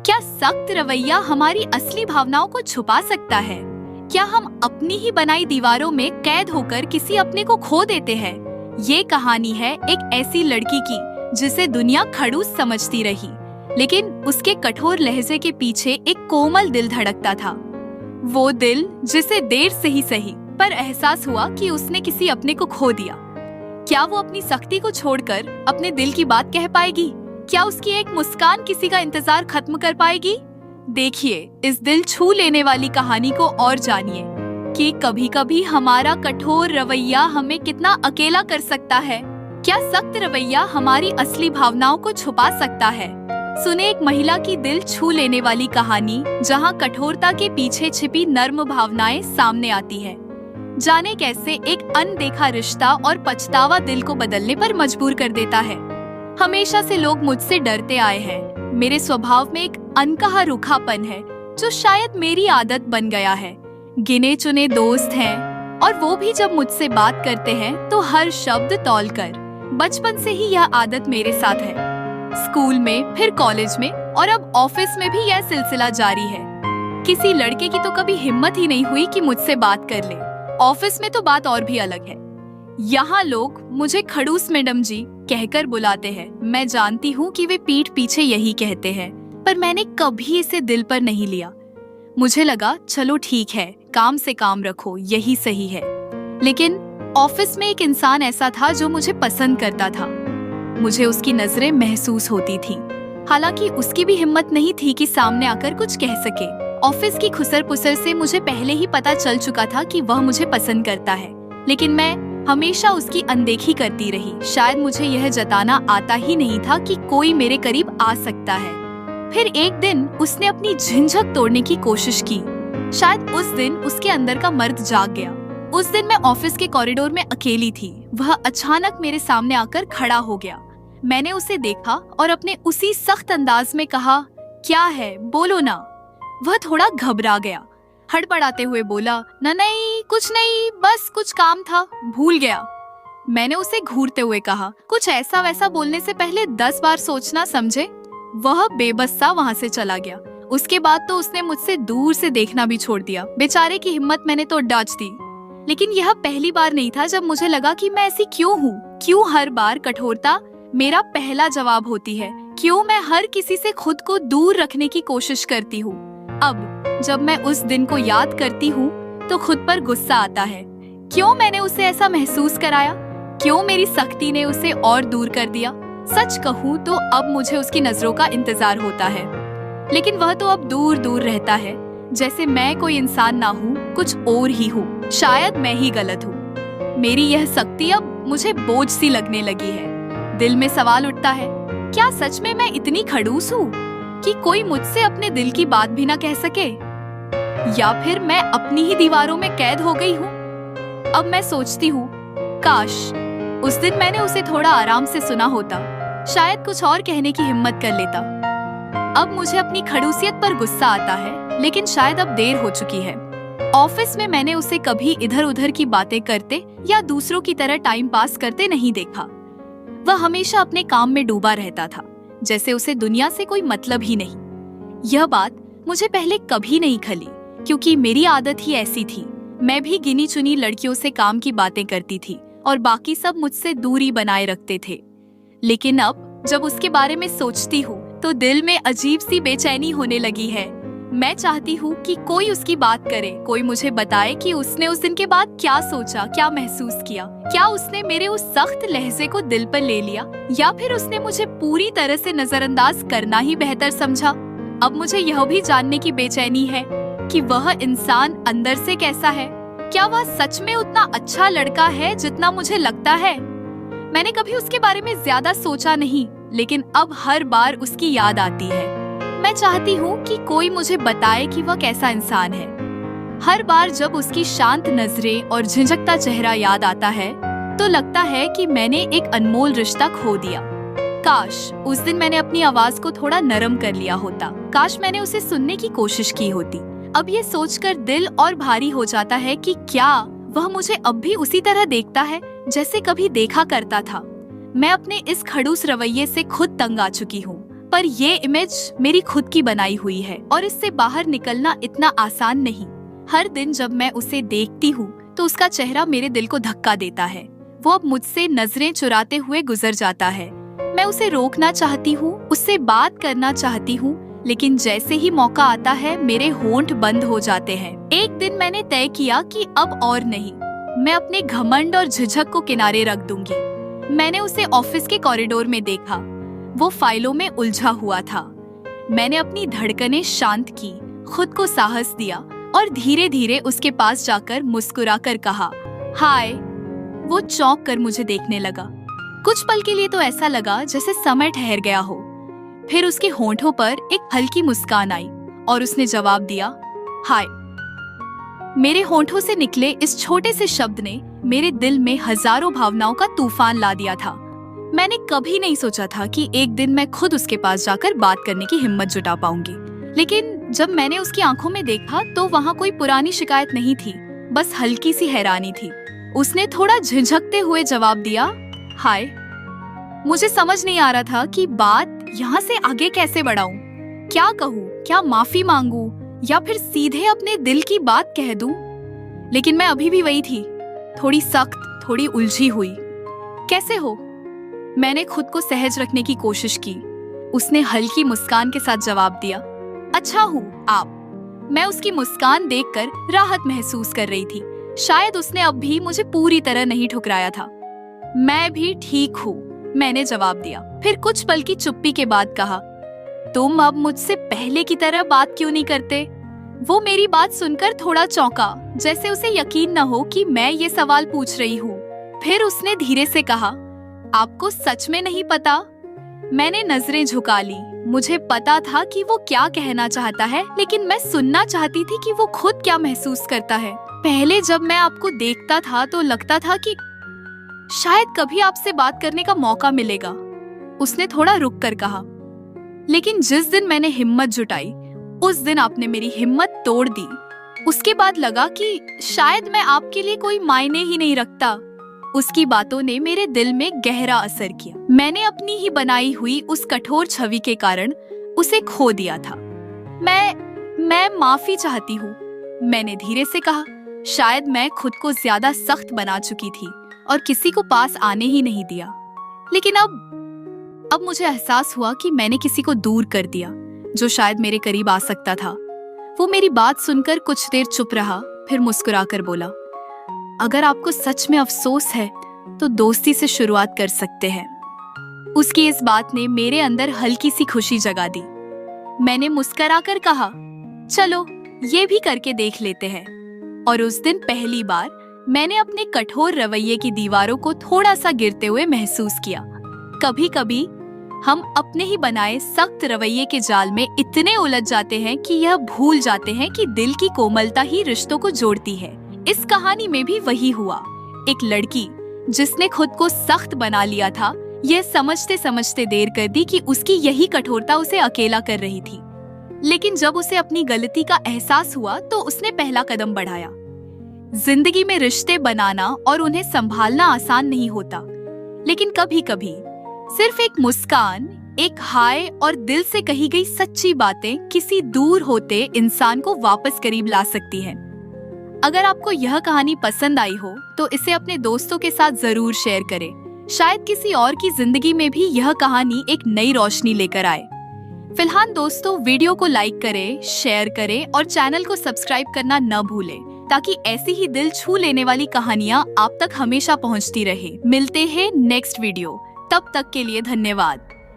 क्या सख्त रवैया हमारी असली भावनाओं को छुपा सकता है? क्या हम अपनी ही बनाई दीवारों में कैद होकर किसी अपने को खो देते हैं? ये कहानी है एक ऐसी लड़की की जिसे दुनिया खड़ूस समझती रही, लेकिन उसके कठोर लहजे के पीछे एक कोमल दिल धड़कता था। वो दिल जिसे देर से ही सही पर एहसास हुआ कि उसने किसी अपने को खो दिया। क्या वो अपनी सख्ती को छोड़कर अपने दिल की बात कह पाएगी? क्या उसकी एक मुस्कान किसी का इंतजार खत्म कर पाएगी? देखिए इस दिल छू लेने वाली कहानी को और जानिए कि कभी कभी हमारा कठोर रवैया हमें कितना अकेला कर सकता है। क्या सख्त रवैया हमारी असली भावनाओं को छुपा सकता है? सुने एक महिला की दिल छू लेने वाली कहानी, जहां कठोरता के पीछे छिपी नर्म भावनाएं सामने आती है। जाने कैसे एक अनदेखा रिश्ता और पछतावा दिल को बदलने पर मजबूर कर देता है। हमेशा से लोग मुझसे डरते आए हैं। मेरे स्वभाव में एक अनकहा रूखापन है जो शायद मेरी आदत बन गया है। गिने चुने दोस्त हैं और वो भी जब मुझसे बात करते हैं तो हर शब्द तौलकर। बचपन से ही यह आदत मेरे साथ है। स्कूल में, फिर कॉलेज में और अब ऑफिस में भी यह सिलसिला जारी है। किसी लड़के की तो कभी हिम्मत ही नहीं हुई कि मुझसे बात कर ले। ऑफिस में तो बात और भी अलग है। यहाँ लोग मुझे खड़ूस मैडम जी कहकर बुलाते हैं। मैं जानती हूँ कि वे पीठ पीछे यही कहते हैं, पर मैंने कभी इसे दिल पर नहीं लिया। मुझे लगा चलो ठीक है, काम से काम रखो, यही सही है। लेकिन ऑफिस में एक इंसान ऐसा था जो मुझे पसंद करता था। मुझे उसकी नजरें महसूस होती थी। हालांकि उसकी भी हिम्मत नहीं थी कि सामने आकर कुछ कह सके। ऑफिस की खुसर पुसर से मुझे पहले ही पता चल चुका था कि वह मुझे पसंद करता है, लेकिन मैं हमेशा उसकी अनदेखी करती रही। शायद मुझे यह जताना आता ही नहीं था कि कोई मेरे करीब आ सकता है। फिर एक दिन उसने अपनी झिझक तोड़ने की कोशिश की। शायद उस दिन उसके अंदर का मर्द जाग गया। उस दिन मैं ऑफिस के कॉरिडोर में अकेली थी। वह अचानक मेरे सामने आकर खड़ा हो गया। मैंने उसे देखा और अपने उसी सख्त अंदाज में कहा, क्या है, बोलो ना। वह थोड़ा घबरा गया, हड़बड़ाते हुए बोला, नहीं कुछ नहीं, बस कुछ काम था, भूल गया। मैंने उसे घूरते हुए कहा, कुछ ऐसा वैसा बोलने से पहले 10 बार सोचना, समझे। वह बेबस सा वहाँ से चला गया। उसके बाद तो उसने मुझसे दूर से देखना भी छोड़ दिया। बेचारे की हिम्मत मैंने तो डांच दी। लेकिन यह पहली बार नहीं था जब मुझे लगा कि मैं ऐसी क्यों हूँ। क्यों हर बार कठोरता मेरा पहला जवाब होती है? क्यों मैं हर किसी से खुद को दूर रखने की कोशिश करती हूँ? अब जब मैं उस दिन को याद करती हूँ तो खुद पर गुस्सा आता है। क्यों मैंने उसे ऐसा महसूस कराया? क्यों मेरी सख्ती ने उसे और दूर कर दिया? सच कहूँ तो अब मुझे उसकी नजरों का इंतजार होता है, लेकिन वह तो अब दूर दूर रहता है, जैसे मैं कोई इंसान ना हूँ, कुछ और ही हूँ। शायद मैं ही गलत हूँ। मेरी यह सख्ती अब मुझे बोझ सी लगने लगी है। दिल में सवाल उठता है, क्या सच में मैं इतनी खड़ूस हूँ कि कोई मुझसे अपने दिल की बात भी ना कह सके? या फिर मैं अपनी ही दीवारों में कैद हो गई हूँ? अब मैं सोचती हूँ, काश उस दिन मैंने उसे थोड़ा आराम से सुना होता, शायद कुछ और कहने की हिम्मत कर लेता। अब मुझे अपनी खड़ूसियत पर गुस्सा आता है, लेकिन शायद अब देर हो चुकी है। ऑफिस में मैंने उसे कभी इधर उधर की बातें करते या दूसरों की तरह टाइम पास करते नहीं देखा। वह हमेशा अपने काम में डूबा रहता था, जैसे उसे दुनिया से कोई मतलब ही नहीं। यह बात मुझे पहले कभी नहीं खली, क्योंकि मेरी आदत ही ऐसी थी। मैं भी गिनी चुनी लड़कियों से काम की बातें करती थी और बाकी सब मुझसे दूरी बनाए रखते थे। लेकिन अब जब उसके बारे में सोचती हूँ तो दिल में अजीब सी बेचैनी होने लगी है। मैं चाहती हूँ कि कोई उसकी बात करे, कोई मुझे बताए कि उसने उस दिन के बाद क्या सोचा, क्या महसूस किया। क्या उसने मेरे उस सख्त लहजे को दिल पर ले लिया, या फिर उसने मुझे पूरी तरह से नजरअंदाज करना ही बेहतर समझा। अब मुझे यह भी जानने की बेचैनी है कि वह इंसान अंदर से कैसा है। क्या वह सच में उतना अच्छा लड़का है जितना मुझे लगता है? मैंने कभी उसके बारे में ज्यादा सोचा नहीं, लेकिन अब हर बार उसकी याद आती है। मैं चाहती हूँ कि कोई मुझे बताए कि वह कैसा इंसान है। हर बार जब उसकी शांत नजरें और झिझकता चेहरा याद आता है तो लगता है कि मैंने एक अनमोल रिश्ता खो दिया। काश उस दिन मैंने अपनी आवाज को थोड़ा नरम कर लिया होता। काश मैंने उसे सुनने की कोशिश की होती। अब ये सोचकर दिल और भारी हो जाता है कि क्या वह मुझे अब भी उसी तरह देखता है जैसे कभी देखा करता था। मैं अपने इस खड़ूस रवैये से खुद तंग आ चुकी हूँ। पर ये इमेज मेरी खुद की बनाई हुई है और इससे बाहर निकलना इतना आसान नहीं। हर दिन जब मैं उसे देखती हूँ तो उसका चेहरा मेरे दिल को धक्का देता है। वो अब मुझसे नजरें चुराते हुए गुजर जाता है। मैं उसे रोकना चाहती हूँ, उससे बात करना चाहती हूँ, लेकिन जैसे ही मौका आता है मेरे होंठ बंद हो जाते हैं। एक दिन मैंने तय किया कि अब और नहीं, मैं अपने घमंड और झिझक को किनारे रख दूंगी। मैंने उसे ऑफिस के कॉरिडोर में देखा। वो फाइलों में उलझा हुआ था। मैंने अपनी धड़कनें शांत की, खुद को साहस दिया और धीरे धीरे उसके पास जाकर मुस्कुराकर कहा, हाय। वो चौंक कर मुझे देखने लगा। कुछ पल के लिए तो ऐसा लगा जैसे समय ठहर गया हो। फिर उसके होंठों पर एक हल्की मुस्कान आई और उसने जवाब दिया, हाय। मेरे होंठों से निकले इस छोटे से शब्द ने मेरे दिल में हजारों भावनाओं का तूफान ला दिया था। मैंने कभी नहीं सोचा था कि एक दिन मैं खुद उसके पास जाकर बात करने की हिम्मत जुटा पाऊंगी। लेकिन जब मैंने उसकी आंखों में देखा तो वहाँ कोई पुरानी शिकायत नहीं थी, बस हल्की सी हैरानी थी। उसने थोड़ा झिझकते हुए जवाब दिया, हाय। मुझे समझ नहीं आ रहा था कि बात यहाँ से आगे कैसे बढ़ाऊं। क्या कहूँ, क्या माफी मांगू या फिर सीधे अपने दिल की बात कह दूं? लेकिन मैं अभी भी वही थी, थोड़ी सख्त, थोड़ी उलझी हुई। कैसे हो? मैंने खुद को सहज रखने की कोशिश की। उसने हल्की मुस्कान के साथ जवाब दिया, अच्छा हूँ, आप। मैं उसकी मुस्कान देखकर राहत महसूस कर रही थी। शायद उसने अब भी मुझे पूरी तरह नहीं ठुकराया था। मैं भी ठीक हूँ, मैंने जवाब दिया। फिर कुछ पल की चुप्पी के बाद कहा, तुम अब मुझसे पहले की तरह बात क्यों नहीं करते? वो मेरी बात सुनकर थोड़ा चौंका, जैसे उसे यकीन न हो कि मैं ये सवाल पूछ रही हूँ। फिर उसने धीरे से कहा, आपको सच में नहीं पता? मैंने नजरें झुका ली। मुझे पता था कि वो क्या कहना चाहता है, लेकिन मैं सुनना चाहती थी कि वो खुद क्या महसूस करता है। पहले जब मैं आपको देखता था तो लगता था कि शायद कभी आपसे बात करने का मौका मिलेगा, उसने थोड़ा रुक कर कहा। लेकिन जिस दिन मैंने हिम्मत जुटाई, उस दिन आपने मेरी हिम्मत तोड़ दी। उसके बाद लगा कि शायद मैं आपके लिए कोई मायने ही नहीं रखता। उसकी बातों ने मेरे दिल में गहरा असर किया। मैंने अपनी ही बनाई हुई उस कठोर छवि के कारण उसे खो दिया था। मैं माफी चाहती हूँ, मैंने धीरे से कहा। शायद मैं खुद को ज्यादा सख्त बना चुकी थी और किसी को पास आने ही नहीं दिया। लेकिन अब मुझे एहसास हुआ कि मैंने किसी को दूर कर दिया जो शायद मेरे करीब आ सकता था। वो मेरी बात सुनकर कुछ देर चुप रहा, फिर मुस्कुराकर बोला, अगर आपको सच में अफसोस है तो दोस्ती से शुरुआत कर सकते हैं। उसकी इस बात ने मेरे अंदर हल्की सी खुशी जगा दी। मैंने मुस्कुराकर कहा, चलो ये भी करके देख लेते हैं। और उस दिन पहली बार मैंने अपने कठोर रवैये की दीवारों को थोड़ा सा गिरते हुए महसूस किया। कभी कभी हम अपने ही बनाए सख्त रवैये के जाल में इतने उलझ जाते हैं कि यह भूल जाते हैं कि दिल की कोमलता ही रिश्तों को जोड़ती है। इस कहानी में भी वही हुआ। एक लड़की जिसने खुद को सख्त बना लिया था, यह समझते समझते देर कर दी कि उसकी यही कठोरता उसे अकेला कर रही थी। लेकिन जब उसे अपनी गलती का एहसास हुआ तो उसने पहला कदम बढ़ाया। जिंदगी में रिश्ते बनाना और उन्हें संभालना आसान नहीं होता, लेकिन कभी कभी सिर्फ एक मुस्कान, एक हाय और दिल से कही गई सच्ची बातें किसी दूर होते इंसान को वापस करीब ला सकती हैं। अगर आपको यह कहानी पसंद आई हो तो इसे अपने दोस्तों के साथ जरूर शेयर करें। शायद किसी और की जिंदगी में भी यह कहानी एक नई रोशनी लेकर आए। फिलहाल दोस्तों, वीडियो को लाइक करें, शेयर करें और चैनल को सब्सक्राइब करना न भूलें, ताकि ऐसी ही दिल छू लेने वाली कहानियाँ आप तक हमेशा पहुँचती रहे। मिलते हैं नेक्स्ट वीडियो, तब तक के लिए धन्यवाद।